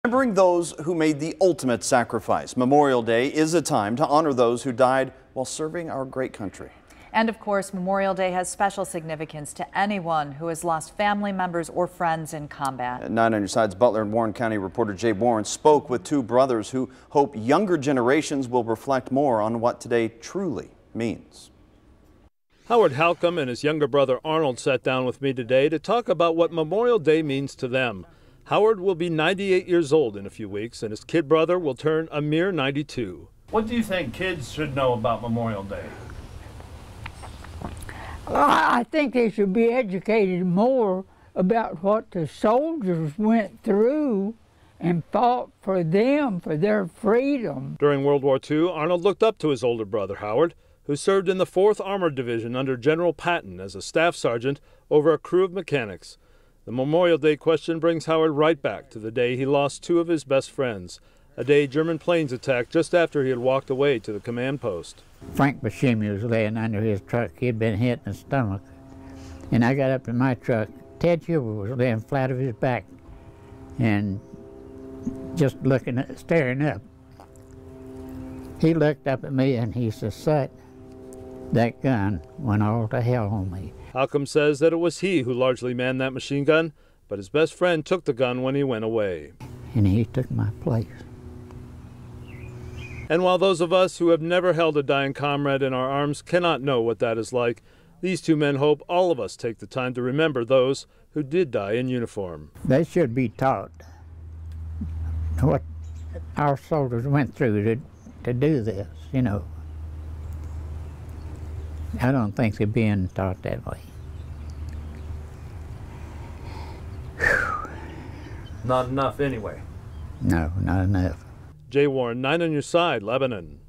Remembering those who made the ultimate sacrifice, Memorial Day is a time to honor those who died while serving our great country. And of course, Memorial Day has special significance to anyone who has lost family members or friends in combat. At 9 on your side's Butler and Warren County reporter Jay Warren spoke with two brothers who hope younger generations will reflect more on what today truly means. Howard Halcomb and his younger brother Arnold sat down with me today to talk about what Memorial Day means to them. Howard will be 98 years old in a few weeks, and his kid brother will turn a mere 92. What do you think kids should know about Memorial Day? I think they should be educated more about what the soldiers went through and fought for them, for their freedom. During World War II, Arnold looked up to his older brother, Howard, who served in the 4th Armored Division under General Patton as a staff sergeant over a crew of mechanics. The Memorial Day question brings Howard right back to the day he lost two of his best friends, a day German planes attacked just after he had walked away to the command post. Frank Buscemi was laying under his truck. He had been hit in the stomach. And I got up in my truck. Ted Huber was laying flat on his back and just staring up. He looked up at me and he said, "Sut, that gun went all to hell on me." Halcomb says that it was he who largely manned that machine gun, but his best friend took the gun when he went away. And he took my place. And while those of us who have never held a dying comrade in our arms cannot know what that is like, these two men hope all of us take the time to remember those who did die in uniform. They should be taught what our soldiers went through to do this, you know. I don't think they're being taught that way. Not enough anyway. No, not enough. Jay Warren, 9 on your side, Lebanon.